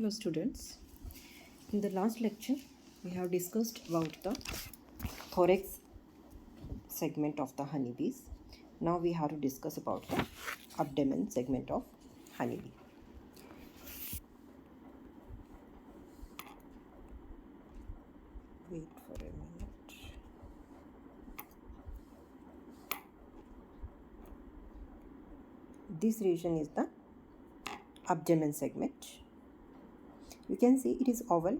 Hello students. In the last lecture we have discussed about the thorax segment of the honeybees. Now we have to discuss about the abdomen segment of honeybee. Wait for a minute. This region is the abdomen segment. You can see it is oval,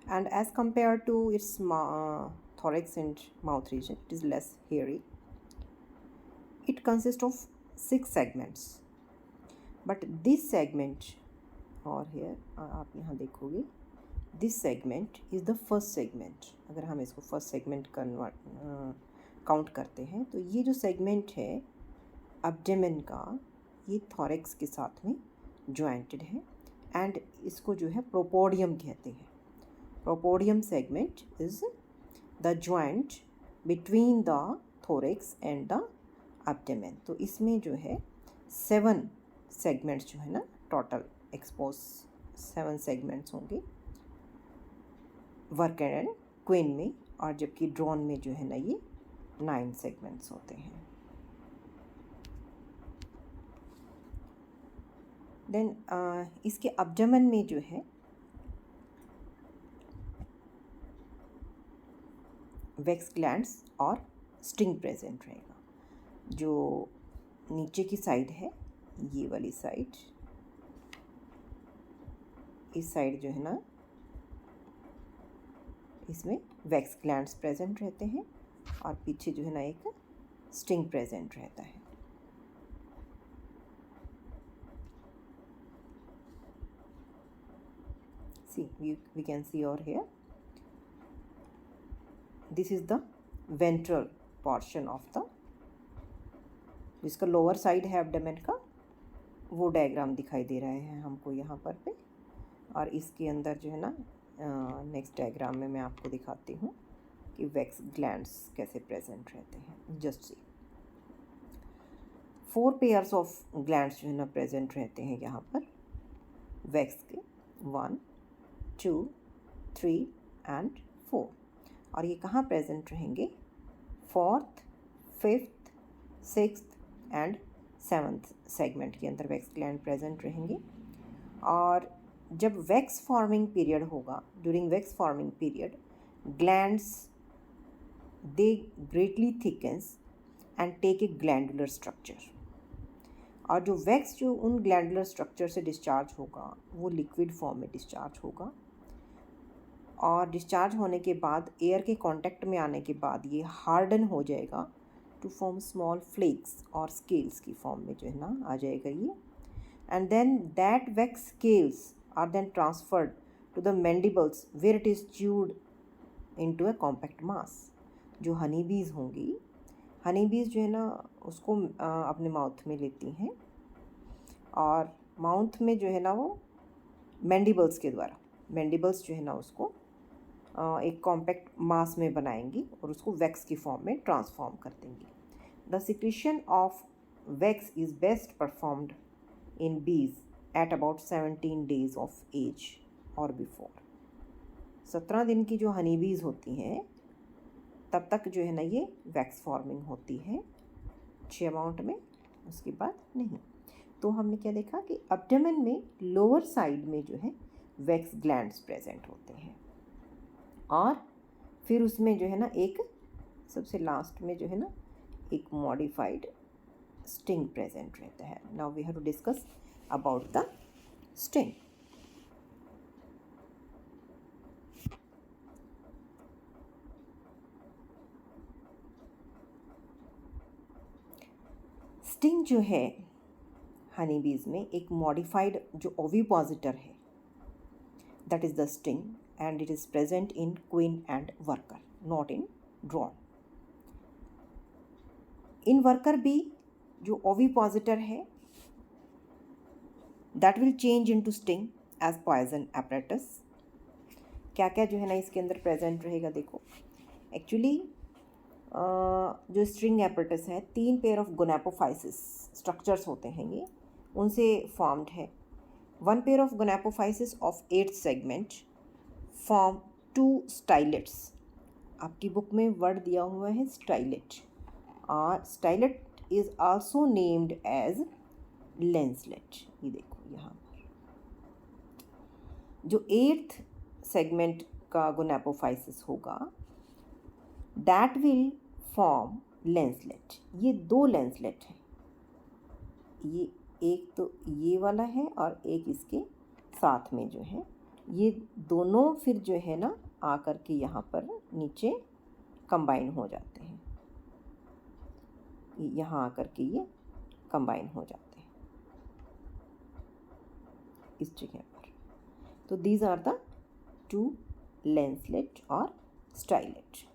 and as compared to its thorax and mouth region, it is less hairy. It consists of 6 segments, but this segment, और here आप यहाँ देखोगे, this segment is the first segment. अगर हम इसको first segment count करते हैं तो ये जो segment है abdomen का, ये thorax के साथ में jointed है, and इसको जो है प्रोपोडियम कहते हैं. प्रोपोडियम segment is the joint between the thorax and the abdomen. तो इसमें जो है 7 segments जो है ना, टोटल एक्सपोज 7 segments होंगे वर्कर एंड क्वीन में, और जबकि ड्रोन में जो है ना ये 9 segments होते हैं. देन इसके अब्डोमेन में जो है वैक्स ग्लैंड्स और स्टिंग प्रेजेंट रहेगा. जो नीचे की साइड है, ये वाली साइड, इस साइड जो है ना, इसमें वैक्स ग्लैंड्स प्रेजेंट रहते हैं, और पीछे जो है ना एक स्टिंग प्रेजेंट रहता है. See, we can see over here, this is the ventral portion of the, जिसका लोअर साइड है एब्डोमेन का, वो डायग्राम दिखाई दे रहा है हमको यहाँ पर पे. और इसके अंदर जो है ना, नेक्स्ट डायग्राम में मैं आपको दिखाती हूँ कि वैक्स ग्लैंड्स कैसे प्रेजेंट रहते हैं. Just see, 4 pairs of glands जो है ना प्रेजेंट रहते हैं यहाँ पर वैक्स के, 1, 2, 3 एंड 4. और ये कहाँ प्रेजेंट रहेंगे? 4th, 5th, 6th and 7th segment के अंदर वैक्स ग्लैंड प्रेजेंट रहेंगे. और जब वैक्स फॉर्मिंग पीरियड होगा, during wax forming period, glands they greatly thickens and take a glandular structure. और जो वैक्स जो उन ग्लैंडुलर स्ट्रक्चर से डिस्चार्ज होगा वो लिक्विड फॉर्म में डिस्चार्ज होगा, और डिस्चार्ज होने के बाद एयर के कांटेक्ट में आने के बाद ये हार्डन हो जाएगा टू फॉर्म स्मॉल फ्लेक्स और स्केल्स की फॉर्म में जो है ना आ जाएगा ये. And then that wax scales are then transferred to the mandibles where it is chewed into a compact mass. जो हनीबीज़ होंगी, हनीबीज़ जो है ना उसको अपने माउथ में लेती हैं, और माउथ में जो है ना वो मैंडिबल्स के द्वारा, मैंडिबल्स जो है ना उसको एक कॉम्पैक्ट मास में बनाएंगी और उसको वैक्स की फॉर्म में ट्रांसफॉर्म कर देंगी. The secretion of wax is best performed in bees at about 17 days of age और बिफोर. 17 दिन की जो हनीबीज़ होती हैं तब तक जो है ना ये वैक्स फॉर्मिंग होती है अच्छे अमाउंट में, उसके बाद नहीं. तो हमने क्या देखा कि एब्डोमेन में लोअर साइड में जो है वैक्स ग्लैंड्स प्रेजेंट होते हैं, और फिर उसमें जो है ना एक सबसे लास्ट में जो है ना एक मॉडिफाइड स्टिंग प्रेजेंट रहता है. Now we have to discuss about the sting. Sting जो है हनीबीज़ में एक मॉडिफाइड जो ओविपोजिटर है, that is the sting, and it is present in queen and worker, not in drone. In worker bee जो ovipositor है, that will change into sting as poison apparatus. क्या क्या जो है ना इसके अंदर प्रेजेंट रहेगा देखो. एक्चुअली जो स्ट्रिंग apparatus है, 3 पेयर ऑफ गोनापोफाइसिस स्ट्रक्चर्स होते हैं ये, उनसे फॉर्म्ड है. One pair of gonapophyses of 8th segment form 2 stylets. आपकी बुक में वर्ड दिया हुआ है स्टाइलेट, और stylet is also named as lancet. ये देखो यहाँ पर जो 8th सेगमेंट का गोनापोफाइसिस होगा दैट विल फॉर्म लेंसलेट। ये 2 लेंसलेट हैं, ये एक तो ये वाला है और एक इसके साथ में जो है, ये दोनों फिर जो है ना आकर के यहाँ पर नीचे कंबाइन हो जाते हैं, यहाँ आकर के ये कंबाइन हो जाते हैं इस जगह पर। तो दीज आर द 2 लेंसलेट और stylet,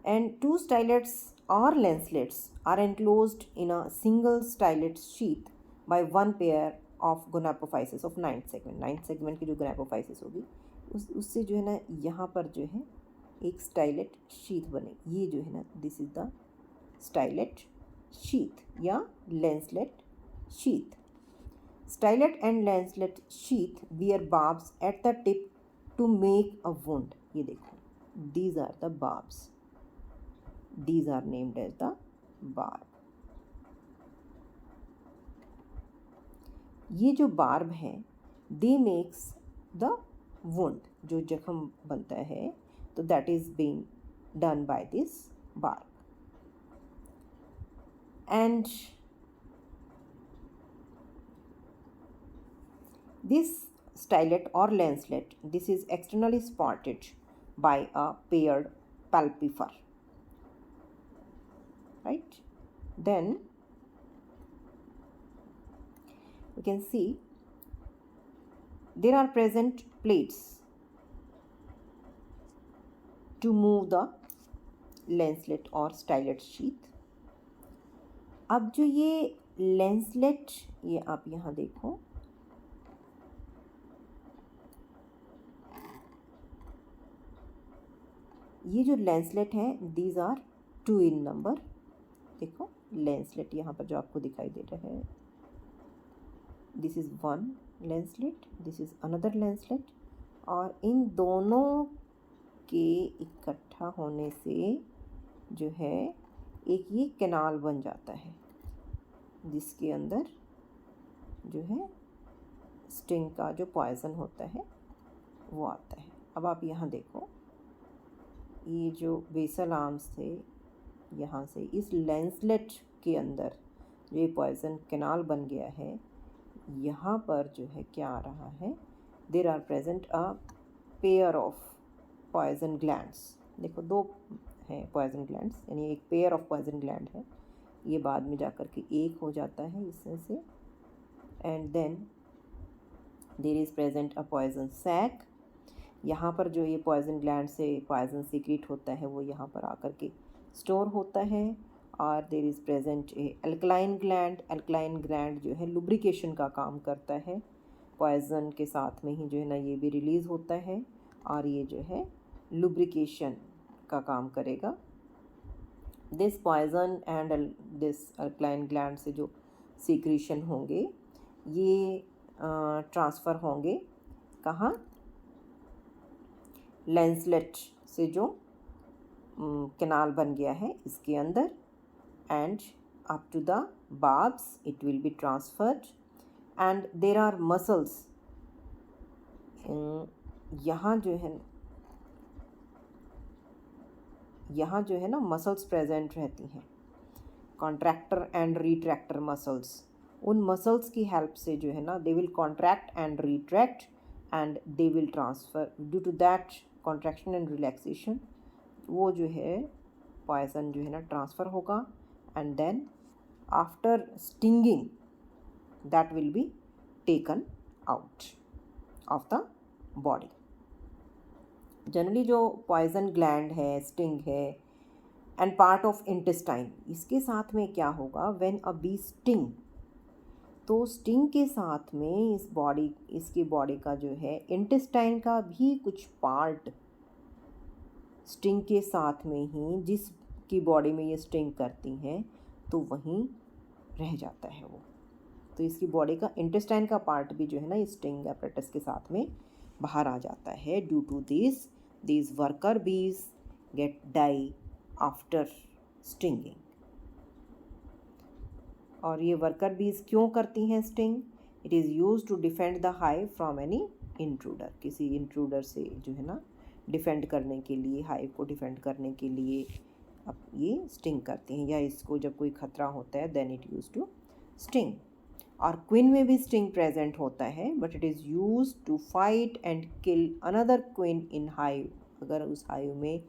and 2 stylets or lenslets are enclosed in a single stylet sheath by 1 pair of gonapophyses of 9th segment। 9th segment की जो gonapophysis होगी उससे जो है ना यहाँ पर जो है एक स्टाइलेट शीथ बनेगी। ये जो है ना this is the stylet sheath या lancet sheath. Stylet and lancet sheath bear barbs at the tip to make a wound। ये देखो these are the barbs, these are named as the barb। ये जो बार्ब है दे makes the wound, जो जख्म बनता है तो that is being done by this barb. And this stylet और lancet this is externally spotted by a paired palpifer, right? Then we can see there are present plates to move the lancelet और stylet sheath. अब जो ये lancelet, ये आप यहाँ देखो, ये जो लेंसलेट हैं दीज आर 2 in नंबर। देखो लेंसलेट यहाँ पर जो आपको दिखाई दे रहा है, this is 1 lancet, this is another lancet, और इन दोनों के इकट्ठा होने से जो है एक ये कैनाल बन जाता है जिसके अंदर जो है स्टिंग का जो पॉइज़न होता है वो आता है। अब आप यहाँ देखो, ये जो बेसल आर्म्स थे यहाँ से इस लेंसलेट के अंदर जो ये पॉइज़न कैनाल बन गया है, यहाँ पर जो है क्या आ रहा है, there are present a pair of poison glands. देखो 2 हैं पॉइज़न ग्लैंड्स, यानी एक पेयर ऑफ पॉइज़न ग्लैंड है, ये बाद में जाकर के एक हो जाता है इसमें से। And then there is present a poison sac. यहाँ पर जो ये पॉइज़न ग्लैंड से पॉइज़न सीक्रेट होता है वो यहाँ पर आकर के स्टोर होता है। और देर is present A alkaline gland. Alkaline gland जो है लुब्रिकेशन का काम करता है, पॉइज़न के साथ में ही जो है ना ये भी रिलीज़ होता है और ये जो है लुब्रिकेशन का काम करेगा। This poison and this alkaline gland से जो सीक्रेशन होंगे ये ट्रांसफ़र होंगे कहाँ, लेंसलेट से जो कैनाल बन गया है इसके अंदर, and up to the barbs it will be transferred। and there are muscles, यहाँ जो है ना मसल्स प्रेजेंट रहती हैं, कॉन्ट्रैक्टर एंड रिट्रैक्टर मसल्स। उन मसल्स की हेल्प से जो है ना they will contract and retract and they will transfer. Due to that contraction and relaxation वो जो है पॉइज़न जो है ना ट्रांसफ़र होगा, and then after stinging that will be taken out of the body. Generally जो पॉइज़न ग्लैंड है, sting है एंड पार्ट ऑफ इंटेस्टाइन, इसके साथ में क्या होगा, व्हेन अ बी स्टिंग, तो स्टिंग के साथ में इसकी बॉडी का जो है इंटेस्टाइन का भी कुछ पार्ट स्टिंग के साथ में ही जिसकी बॉडी में ये स्टिंग करती हैं तो वहीं रह जाता है वो। तो इसकी बॉडी का इंटेस्टाइन का पार्ट भी जो है ना स्टिंग एपरेटस के साथ में बाहर आ जाता है। Due to this worker bees get die after stinging. और ये वर्कर बीज क्यों करती हैं sting? It is use to defend the hive from any intruder. किसी इंट्रूडर से जो है ना डिफेंड करने के लिए, हाइव को डिफेंड करने के लिए अब ये स्टिंग करती हैं, या इसको जब कोई खतरा होता है then it use to sting. और क्वीन में भी स्टिंग प्रेजेंट होता है, but it is use to fight and kill another queen in hive. अगर उस हाइव में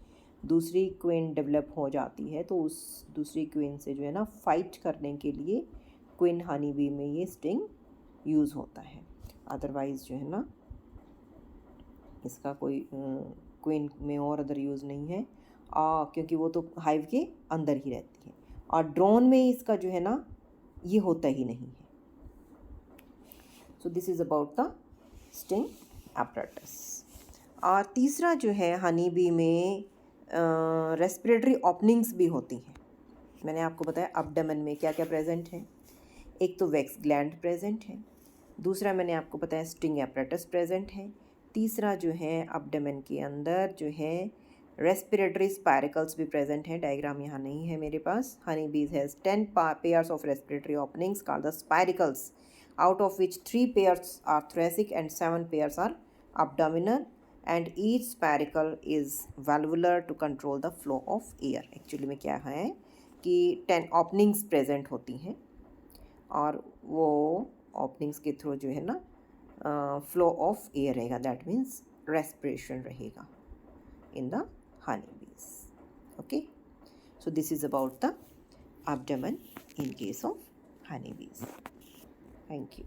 दूसरी क्वीन डेवलप हो जाती है तो उस दूसरी क्वीन से जो है ना फाइट करने के लिए क्वीन हनी बी में ये स्टिंग यूज़ होता है। अदरवाइज़ जो है ना इसका कोई क्वीन में और अदर यूज़ नहीं है, क्योंकि वो तो हाइव के अंदर ही रहती है। और ड्रोन में इसका जो है ना ये होता ही नहीं है। So this is about the sting apparatus। और तीसरा जो है हनी बी में रेस्पिरेटरी ओपनिंग्स भी होती हैं। मैंने आपको बताया अब्डोमेन में क्या क्या प्रेजेंट है। एक तो वैक्स ग्लैंड प्रेजेंट है, दूसरा मैंने आपको बताया स्टिंग एपरेटस प्रेजेंट है, तीसरा जो है अब्डोमेन के अंदर जो है रेस्पिरेटरी स्पायरिकल्स भी प्रेजेंट हैं। डायग्राम यहाँ नहीं है मेरे पास। हनी बीज has 10 pairs of respiratory openings called the spiracles, out of which 3 pairs are thoracic and 7 pairs are abdominal, and each spiracle is valvular to control the flow of air। Actually में क्या है कि 10 openings present होती हैं और वो openings के through जो है ना फ्लो ऑफ एयर रहेगा, दैट मीन्स रेस्पिरेशन रहेगा in the honeybees। Okay, so this is about the abdomen in case of honeybees। Thank you।